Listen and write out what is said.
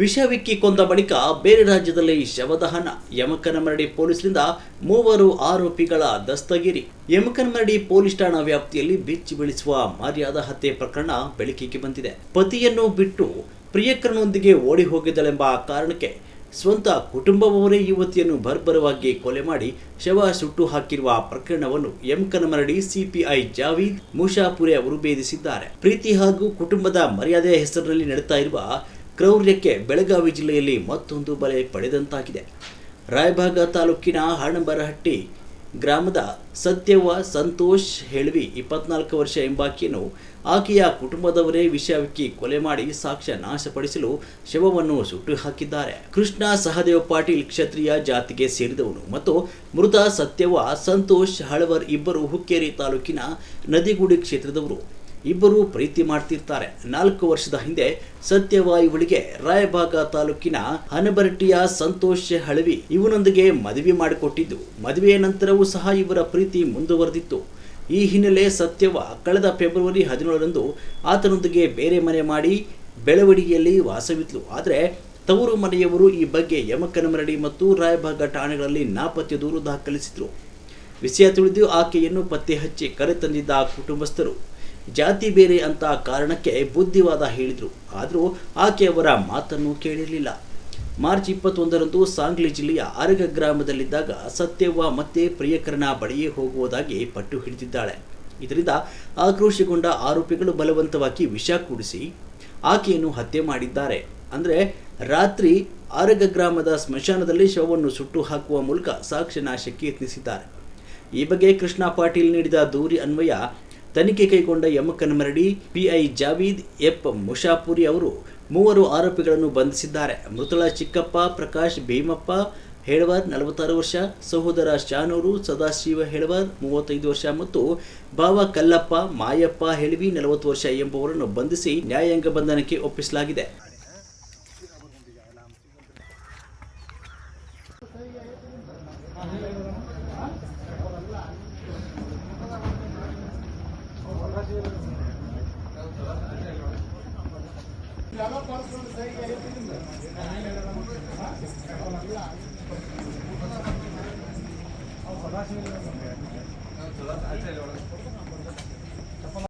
ವಿಷವಿಕ್ಕಿ ಕೊಂದ ಬಳಿಕ ಬೇರೆ ರಾಜ್ಯದಲ್ಲಿ ಶವದಹನ. ಯಮಕನಮರಡಿ ಪೊಲೀಸರಿಂದ 3 ಆರೋಪಿಗಳ ದಸ್ತಗಿರಿ. ಯಮಕನಮರಡಿ ಪೊಲೀಸ್ ಠಾಣಾ ವ್ಯಾಪ್ತಿಯಲ್ಲಿ ಬೆಚ್ಚಿ ಬೀಳಿಸುವ ಮರ್ಯಾದಾ ಹತ್ಯೆ ಪ್ರಕರಣ ಬೆಳಕಿಗೆ ಬಂದಿದೆ. ಪತಿಯನ್ನು ಬಿಟ್ಟು ಪ್ರಿಯಕರನೊಂದಿಗೆ ಓಡಿ ಹೋಗಿದ್ದಳೆಂಬ ಕಾರಣಕ್ಕೆ ಸ್ವಂತ ಕುಟುಂಬವವರೇ ಯುವತಿಯನ್ನು ಬರ್ಬರವಾಗಿ ಕೊಲೆ ಮಾಡಿ ಶವ ಸುಟ್ಟು ಹಾಕಿರುವ ಪ್ರಕರಣವನ್ನು ಯಮಕನಮರಡಿ ಸಿಪಿಐ ಜಾವೀದ್ ಮುಷಾಪುರೆ ಅವರು ಭೇದಿಸಿದ್ದಾರೆ. ಪ್ರೀತಿ ಹಾಗೂ ಕುಟುಂಬದ ಮರ್ಯಾದೆಯ ಹೆಸರಿನಲ್ಲಿ ನಡೆಯುತ್ತಾ ಇರುವ ಕ್ರೌರ್ಯಕ್ಕೆ ಬೆಳಗಾವಿ ಜಿಲ್ಲೆಯಲ್ಲಿ ಮತ್ತೊಂದು ಬಲೆ ಪಡೆದಂತಾಗಿದೆ. ರಾಯಭಾಗ ತಾಲೂಕಿನ ಹಣಬರಹಟ್ಟಿ ಗ್ರಾಮದ ಸತ್ಯವ್ವ ಸಂತೋಷ್ ಹೆಳ್ವಿ 24 ವರ್ಷ ಎಂಬಾಕೆಯನ್ನು ಆಕೆಯ ಕುಟುಂಬದವರೇ ವಿಷವಿಕ್ಕಿ ಕೊಲೆ ಮಾಡಿ ಸಾಕ್ಷ್ಯ ನಾಶಪಡಿಸಲು ಶವವನ್ನು ಸುಟ್ಟು ಹಾಕಿದ್ದಾರೆ. ಕೃಷ್ಣ ಸಹದೇವ ಪಾಟೀಲ್ ಕ್ಷತ್ರಿಯ ಜಾತಿಗೆ ಸೇರಿದವನು ಮತ್ತು ಮೃತ ಸತ್ಯವ್ವ ಸಂತೋಷ್ ಹಳವರ್ ಇಬ್ಬರು ಹುಕ್ಕೇರಿ ತಾಲೂಕಿನ ನದಿಗುಡಿ ಕ್ಷೇತ್ರದವರು. ಇಬ್ಬರು ಪ್ರೀತಿ ಮಾಡ್ತಿರ್ತಾರೆ. 4 ವರ್ಷದ ಹಿಂದೆ ಸತ್ಯವ್ವ ಇವಳಿಗೆ ರಾಯಭಾಗ ತಾಲೂಕಿನ ಹನಬರಟ್ಟಿಯ ಸಂತೋಷ್ ಹಳವಿ ಇವನೊಂದಿಗೆ ಮದುವೆ ಮಾಡಿಕೊಟ್ಟಿದ್ದು. ಮದುವೆಯ ನಂತರವೂ ಸಹ ಇವರ ಪ್ರೀತಿ ಮುಂದುವರೆದಿತ್ತು. ಈ ಹಿನ್ನೆಲೆ ಸತ್ಯವ್ವ ಕಳೆದ ಫೆಬ್ರವರಿ 17ರಂದು ಆತನೊಂದಿಗೆ ಬೇರೆ ಮನೆ ಮಾಡಿ ಬೆಳವಡಿಗೆಯಲ್ಲಿ ವಾಸವಿದ್ಲು. ಆದರೆ ತವರು ಮನೆಯವರು ಈ ಬಗ್ಗೆ ಯಮಕನಮರಡಿ ಮತ್ತು ರಾಯಭಾಗ ಠಾಣೆಗಳಲ್ಲಿ ನಾಪತ್ತೆ ದೂರು ದಾಖಲಿಸಿದ್ರು. ವಿಷಯ ತಿಳಿದು ಆಕೆಯನ್ನು ಪತ್ತೆ ಹಚ್ಚಿ ಕರೆತಂದಿದ್ದ ಕುಟುಂಬಸ್ಥರು ಜಾತಿ ಬೇರೆ ಅಂತ ಕಾರಣಕ್ಕೆ ಬುದ್ಧಿವಾದ ಹೇಳಿದ್ರು. ಆದರೂ ಆಕೆಯವರ ಮಾತನ್ನು ಕೇಳಿರಲಿಲ್ಲ. ಮಾರ್ಚ್ 21ರಂದು ಸಾಂಗ್ಲಿ ಜಿಲ್ಲೆಯ ಅರಗ ಗ್ರಾಮದಲ್ಲಿದ್ದಾಗ ಸತ್ಯವ್ವ ಮತ್ತೆ ಪ್ರಿಯಕರನ ಬಳಿಯೇ ಹೋಗುವುದಾಗಿ ಪಟ್ಟು ಹಿಡಿದಿದ್ದಾಳೆ. ಇದರಿಂದ ಆಕ್ರೋಶಗೊಂಡ ಆರೋಪಿಗಳು ಬಲವಂತವಾಗಿ ವಿಷ ಕುಡಿಸಿ ಆಕೆಯನ್ನು ಹತ್ಯೆ ಮಾಡಿದ್ದಾರೆ. ಅಂದರೆ ರಾತ್ರಿ ಅರಗ ಗ್ರಾಮದ ಸ್ಮಶಾನದಲ್ಲಿ ಶವವನ್ನು ಸುಟ್ಟು ಹಾಕುವ ಮೂಲಕ ಸಾಕ್ಷ್ಯ ನಾಶಕ್ಕೆ ಯತ್ನಿಸಿದ್ದಾರೆ. ಈ ಬಗ್ಗೆ ಕೃಷ್ಣ ಪಾಟೀಲ್ ನೀಡಿದ ದೂರಿ ಅನ್ವಯ ತನಿಖೆ ಕೈಗೊಂಡ ಯಮಕನಮರಡಿ ಪಿಐ ಜಾವೀದ್ ಎಫ್ ಮುಷಾಪುರಿ ಅವರು 3 ಆರೋಪಿಗಳನ್ನು ಬಂಧಿಸಿದ್ದಾರೆ. ಮೃತಳ ಚಿಕ್ಕಪ್ಪ ಪ್ರಕಾಶ್ ಭೀಮಪ್ಪ ಹೆಳವರ್ 46 ವರ್ಷ, ಸಹೋದರ ಶಾನೂರು ಸದಾಶಿವ ಹೆಳವರ್ 35 ವರ್ಷ ಮತ್ತು ಭಾವ ಕಲ್ಲಪ್ಪ ಮಾಯಪ್ಪ ಹೆಳವಿ 40 ವರ್ಷ ಎಂಬುವರನ್ನು ಬಂಧಿಸಿ ನ್ಯಾಯಾಂಗ ಬಂಧನಕ್ಕೆ ಒಪ್ಪಿಸಲಾಗಿದೆ. ज़्यादा पर्स सही है।